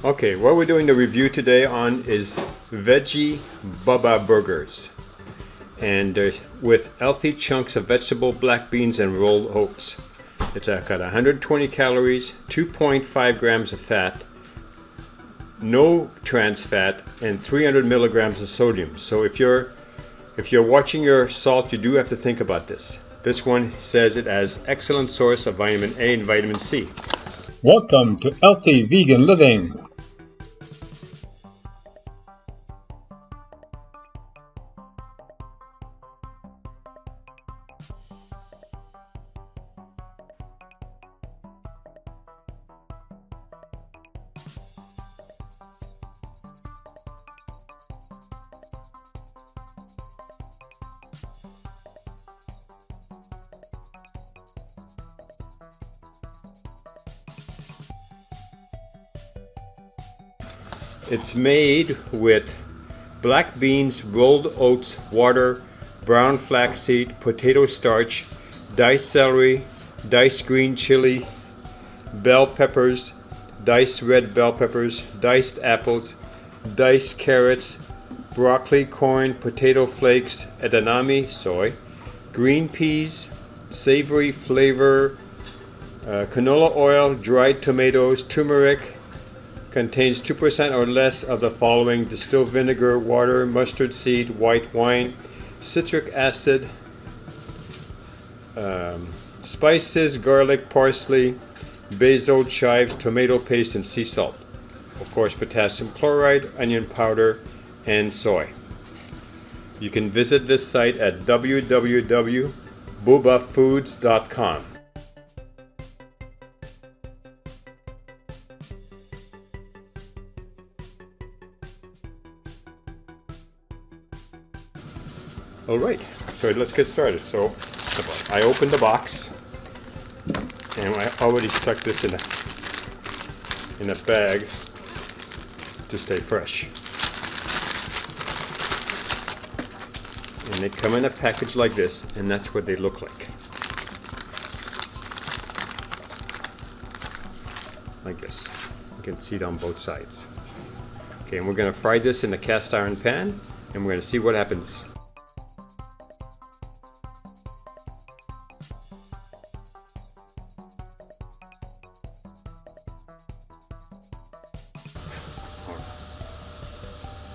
Okay, what we're doing the review today on is veggie Bubba burgers, and with healthy chunks of vegetable black beans and rolled oats. It's got 120 calories, 2.5 grams of fat, no trans fat, and 300 milligrams of sodium. So if you're watching your salt, you do have to think about this. This one says it has excellent source of vitamin A and vitamin C. Welcome to Healthy Vegan Living. It's made with black beans, rolled oats, water, brown flaxseed, potato starch, diced celery, diced green chili, bell peppers, diced red bell peppers, diced apples, diced carrots, broccoli, corn, potato flakes, edamame, soy, green peas, savory flavor, canola oil, dried tomatoes, turmeric. Contains 2% or less of the following: distilled vinegar, water, mustard seed, white wine, citric acid, spices, garlic, parsley, basil, chives, tomato paste, and sea salt. Of course, potassium chloride, onion powder, and soy. You can visit this site at www.bubbafoods.com. Alright, so let's get started. So I opened the box and I already stuck this in a bag to stay fresh. And they come in a package like this, and that's what they look like. Like this. You can see it on both sides. Okay, and we're going to fry this in a cast iron pan, and we're going to see what happens.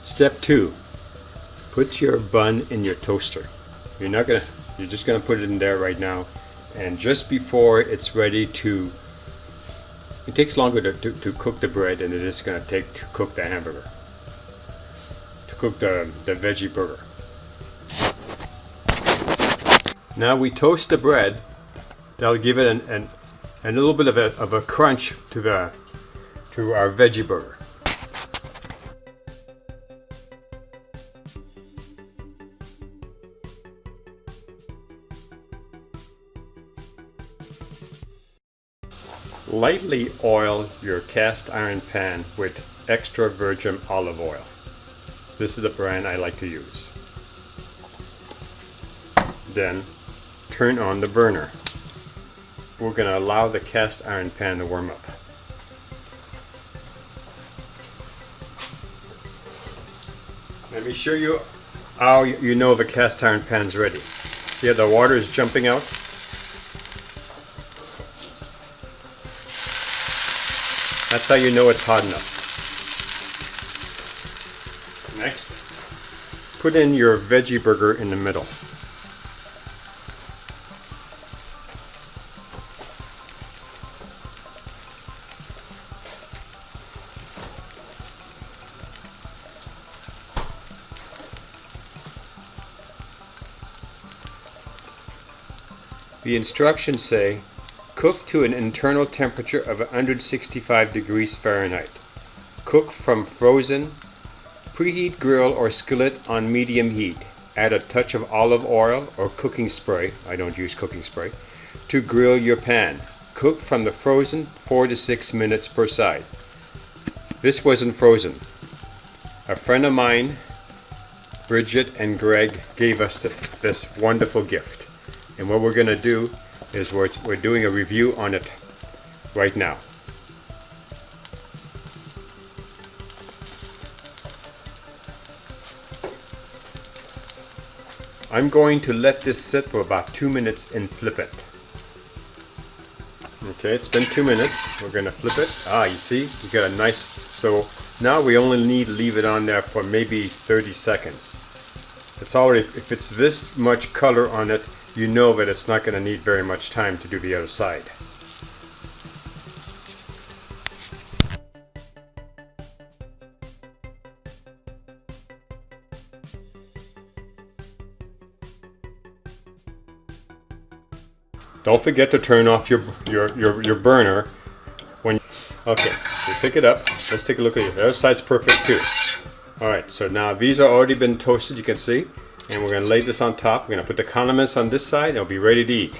Step 2. Put your bun in your toaster. You're just gonna put it in there right now, and just before it's ready to, it takes longer to cook the bread than it is gonna take to cook the hamburger, to cook the veggie burger. Now we toast the bread. That'll give it a little bit of a crunch to our veggie burger. Lightly oil your cast iron pan with extra virgin olive oil. This is the brand I like to use. Then turn on the burner. We're going to allow the cast iron pan to warm up. Let me show you how you know the cast iron pan is ready. See how the water is jumping out? That's how you know it's hot enough. Next, put in your veggie burger in the middle. The instructions say, cook to an internal temperature of 165 degrees Fahrenheit. Cook from frozen. Preheat grill or skillet on medium heat. Add a touch of olive oil or cooking spray, I don't use cooking spray, to grill your pan. Cook from the frozen 4 to 6 minutes per side. This wasn't frozen. A friend of mine, Bridget and Greg, gave us this wonderful gift. And what we're going to do is we're doing a review on it right now. I'm going to let this sit for about 2 minutes and flip it. Okay, it's been 2 minutes. We're going to flip it. Ah, you see, we got a nice, so now we only need to leave it on there for maybe 30 seconds. It's already, if it's this much color on it, you know that it's not going to need very much time to do the other side. Don't forget to turn off your burner when. Okay, so pick it up. Let's take a look at it. The other side's perfect too. All right, so now these are already been toasted. You can see. And we're going to lay this on top. We're going to put the condiments on this side and it'll be ready to eat.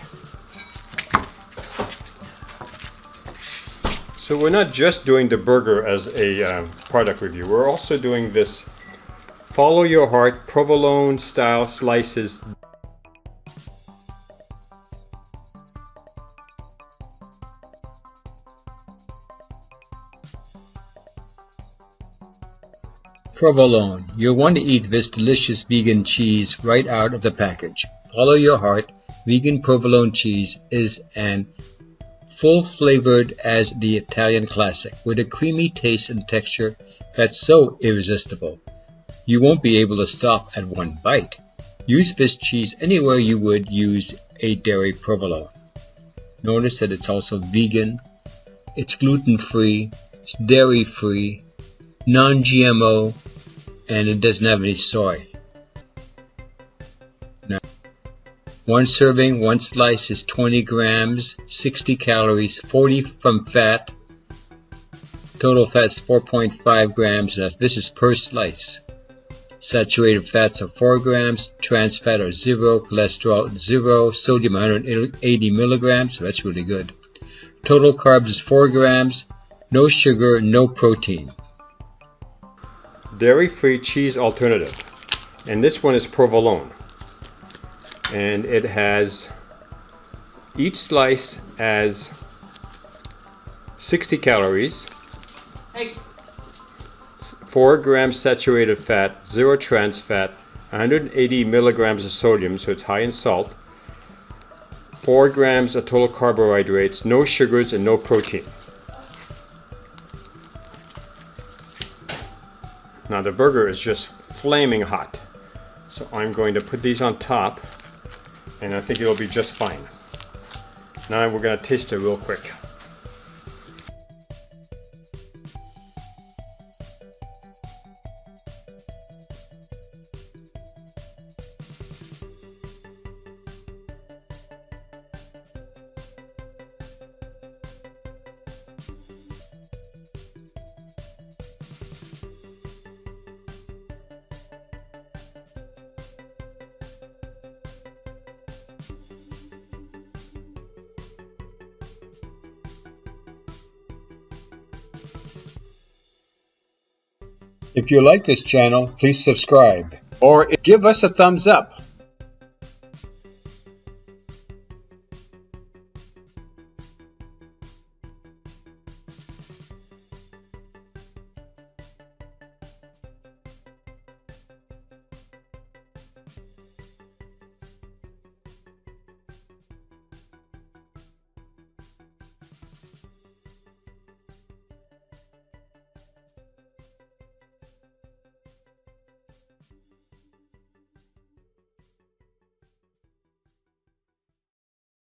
So we're not just doing the burger as a product review. We're also doing this Follow Your Heart provolone style slices. Provolone. You'll want to eat this delicious vegan cheese right out of the package. Follow Your Heart vegan provolone cheese is an full-flavored as the Italian classic with a creamy taste and texture that's so irresistible. You won't be able to stop at one bite. Use this cheese anywhere you would use a dairy provolone. Notice that it's also vegan, it's gluten-free, it's dairy-free, non-GMO, and it doesn't have any soy. Now, one serving, one slice is 20 grams, 60 calories, 40 from fat. Total fat is 4.5 grams, and this is per slice. Saturated fats are 4 grams, trans fat are 0, cholesterol 0, sodium 180 milligrams, so that's really good. Total carbs is 4 grams, no sugar, no protein. Dairy-free cheese alternative, and this one is provolone, and it has, each slice has 60 calories, 4 grams saturated fat, 0 trans fat, 180 milligrams of sodium, so it's high in salt, 4 grams of total carbohydrates, no sugars and no protein. Now the burger is just flaming hot, so I'm going to put these on top, and I think it'll be just fine. Now we're going to taste it real quick. If you like this channel, please subscribe. Or give us a thumbs up.